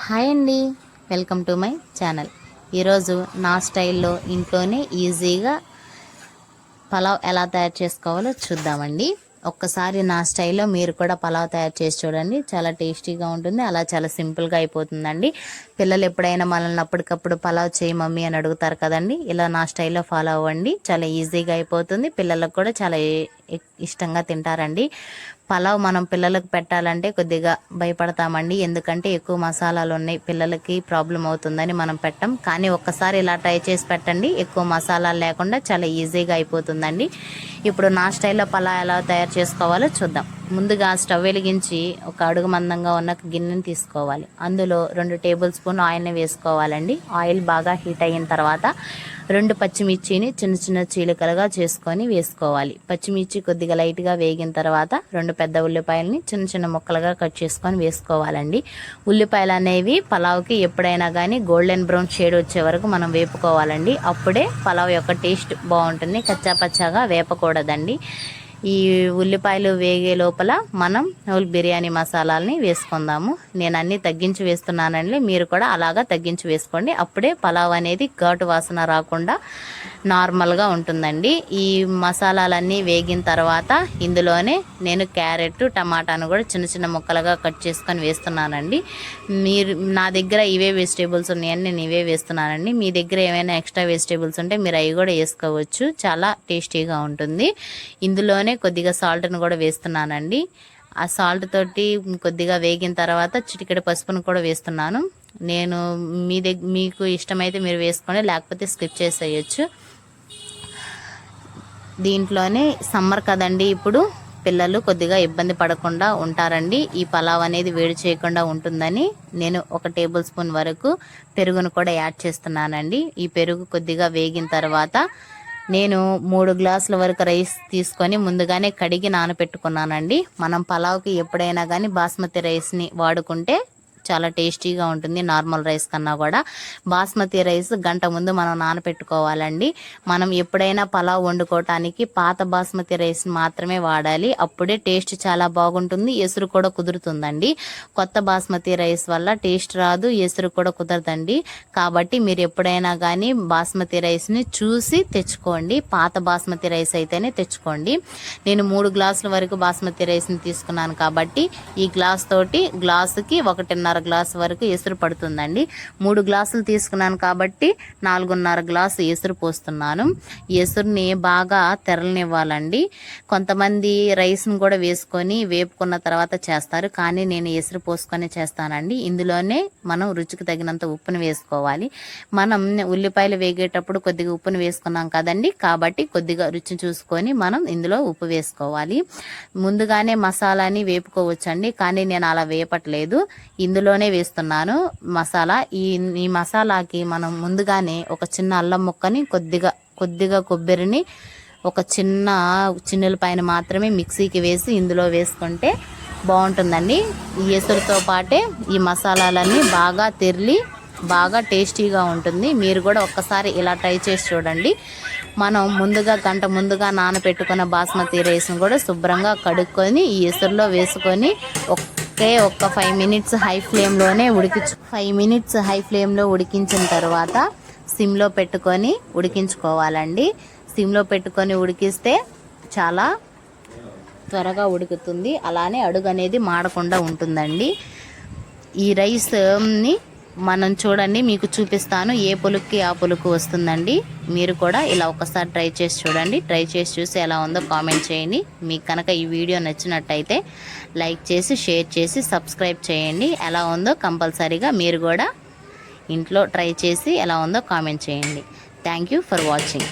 Hi అండి, welcome to my channel. ఈరోజు నా స్టైల్లో ఇంట్లోనే ఈజీగా పలావ్ ఎలా తయారు చేసుకోవాలో చూద్దామండి. ఒక్కసారి నా స్టైల్లో మీరు కూడా పలావ్ తయారు చేసి చూడండి. చాలా టేస్టీగా ఉంటుంది, అలా చాలా సింపుల్గా అయిపోతుందండి. పిల్లలు ఎప్పుడైనా మనల్ని అప్పటికప్పుడు పలావ్ చేయి మమ్మీ అని అడుగుతారు కదండి. ఇలా నా స్టైల్లో ఫాలో అవ్వండి, చాలా ఈజీగా అయిపోతుంది. పిల్లలకు కూడా చాలా ఇష్టంగా తింటారండి. పలావ్ మనం పిల్లలకు పెట్టాలంటే కొద్దిగా భయపడతామండి, ఎందుకంటే ఎక్కువ మసాలాలు ఉన్నాయి, పిల్లలకి ప్రాబ్లం అవుతుందని మనం పెట్టం. కానీ ఒక్కసారి ఇలా ట్రై చేసి పెట్టండి, ఎక్కువ మసాలాలు లేకుండా చాలా ఈజీగా అయిపోతుందండి. ఇప్పుడు నా స్టైల్లో పలావ్ ఎలా తయారు చేసుకోవాలో చూద్దాం. ముందుగా స్టవ్ వెలిగించి ఒక అడుగు మందంగా ఉన్న గిన్నెని తీసుకోవాలి. అందులో 2 టేబుల్ స్పూన్ ఆయిల్ని వేసుకోవాలండి. ఆయిల్ బాగా హీట్ అయిన తర్వాత 2 పచ్చిమిర్చిని చిన్న చిన్న చీలికలుగా చేసుకొని వేసుకోవాలి. పచ్చిమిర్చి కొద్దిగా లైట్గా వేగిన తర్వాత 2 పెద్ద ఉల్లిపాయలని చిన్న చిన్న ముక్కలుగా కట్ చేసుకొని వేసుకోవాలండి. ఉల్లిపాయలు అనేవి పలావ్కి ఎప్పుడైనా కానీ గోల్డెన్ బ్రౌన్ షేడ్ వచ్చే వరకు మనం వేపుకోవాలండి. అప్పుడే పలావ్ యొక్క టేస్ట్ బాగుంటుంది, కచ్చా పచ్చాగా వేపకూడదండి. ఈ ఉల్లిపాయలు వేగే లోపల మనం బిర్యానీ మసాలాలని వేసుకుందాము. నేను అన్నీ తగ్గించి వేస్తున్నానండి, మీరు కూడా అలాగా తగ్గించి వేసుకోండి. అప్పుడే పలావ్ అనేది ఘాటు వాసన రాకుండా నార్మల్గా ఉంటుందండి. ఈ మసాలాలన్నీ వేగిన తర్వాత ఇందులోనే నేను క్యారెట్, టమాటాను కూడా చిన్న చిన్న ముక్కలుగా కట్ చేసుకొని వేస్తున్నానండి. నా దగ్గర ఇవే వెజిటేబుల్స్ ఉన్నాయని నేను ఇవే వేస్తున్నానండి. మీ దగ్గర ఏమైనా ఎక్స్ట్రా వెజిటేబుల్స్ ఉంటే మీరు అవి కూడా వేసుకోవచ్చు, చాలా టేస్టీగా ఉంటుంది. ఇందులోనే కొద్దిగా సాల్ట్ను కూడా వేస్తున్నానండి. ఆ సాల్ట్ తోటి కొద్దిగా వేగిన తర్వాత చిటికెడు పసుపును కూడా వేస్తున్నాను. నేను మీకు ఇష్టమైతే మీరు వేసుకోండి, లేకపోతే స్కిప్ చేసేయచ్చు. దీంట్లోనే సమ్మర్ కదండి, ఇప్పుడు పిల్లలు కొద్దిగా ఇబ్బంది పడకుండా ఉంటారండి. ఈ పలావ్ అనేది వేడి చేయకుండా ఉంటుందని నేను 1 టేబుల్ స్పూన్ వరకు పెరుగును కూడా యాడ్ చేస్తున్నానండి. ఈ పెరుగు కొద్దిగా వేగిన తర్వాత నేను 3 గ్లాసుల వరకు రైస్ తీసుకొని ముందుగానే కడిగి నానబెట్టుకున్నానండి. మనం పలావ్కి ఎప్పుడైనా కానీ బాస్మతి రైస్ని వాడుకుంటే చాలా టేస్టీగా ఉంటుంది, నార్మల్ రైస్ కన్నా కూడా. బాస్మతి రైస్ గంట ముందు మనం నానపెట్టుకోవాలండి. మనం ఎప్పుడైనా పలావ్ వండుకోవటానికి పాత బాస్మతి రైస్ మాత్రమే వాడాలి, అప్పుడే టేస్ట్ చాలా బాగుంటుంది, ఎసురు కూడా కుదురుతుందండి. కొత్త బాస్మతి రైస్ వల్ల టేస్ట్ రాదు, ఎసురు కూడా కుదరదండి. కాబట్టి మీరు ఎప్పుడైనా కానీ బాస్మతి రైస్ని చూసి తెచ్చుకోండి, పాత బాస్మతి రైస్ అయితేనే తెచ్చుకోండి. నేను 3 గ్లాసుల వరకు బాస్మతి రైస్ని తీసుకున్నాను కాబట్టి ఈ గ్లాసుకి 1.5 గ్లాసు వరకు ఎసురు పడుతుందండి. 3 గ్లాసులు తీసుకున్నాను కాబట్టి 4.5 గ్లాసు ఎసురు పోస్తున్నాను. ఎసురుని బాగా తెరలనివ్వాలండి. కొంతమంది రైస్ను కూడా వేసుకొని వేపుకున్న తర్వాత చేస్తారు, కానీ నేను ఎసురు పోసుకొని చేస్తానండి. ఇందులోనే మనం రుచికి తగినంత ఉప్పును వేసుకోవాలి. మనం ఉల్లిపాయలు వేగేటప్పుడు కొద్దిగా ఉప్పును వేసుకున్నాం కదండి, కాబట్టి కొద్దిగా రుచి చూసుకొని మనం ఇందులో ఉప్పు వేసుకోవాలి. ముందుగానే మసాలాని వేపుకోవచ్చండి, కానీ నేను అలా వేపట్లేదు, ఇందులోనే వేస్తున్నాను మసాలా. ఈ మసాలాకి మనం ముందుగానే ఒక చిన్న అల్లం ముక్కని కొద్దిగా కొబ్బరిని ఒక చిన్నులపైన మాత్రమే మిక్సీకి వేసి ఇందులో వేసుకుంటే బాగుంటుందండి. ఈ ఎసురుతో పాటే ఈ మసాలాలన్నీ బాగా తెరిలి బాగా టేస్టీగా ఉంటుంది. మీరు కూడా ఒక్కసారి ఇలా ట్రై చేసి చూడండి. మనం గంట ముందుగా నానబెట్టుకున్న బాస్మతి రైస్ను కూడా శుభ్రంగా కడుక్కొని ఈ ఎసురులో వేసుకొని ఒక 5 మినిట్స్ హై ఫ్లేమ్లోనే 5 మినిట్స్ హై ఫ్లేమ్లో ఉడికించిన తర్వాత సిమ్లో పెట్టుకొని ఉడికించుకోవాలండి. సిమ్లో పెట్టుకొని ఉడికిస్తే చాలా త్వరగా ఉడుకుతుంది, అలానే అడుగు అనేది మాడకుండా ఉంటుందండి. ఈ రైస్ని మనం చూడండి, మీకు చూపిస్తాను, ఏ పులుక్కి ఆ పులుకు వస్తుందండి. మీరు కూడా ఇలా ఒకసారి ట్రై చేసి చూడండి. ట్రై చేసి చూసి ఎలా ఉందో కామెంట్ చేయండి. మీకు కనుక ఈ వీడియో నచ్చినట్టయితే లైక్ చేసి షేర్ చేసి సబ్స్క్రైబ్ చేయండి. ఎలా ఉందో కంపల్సరీగా మీరు కూడా ఇంట్లో ట్రై చేసి ఎలా ఉందో కామెంట్ చేయండి. Thank you for watching.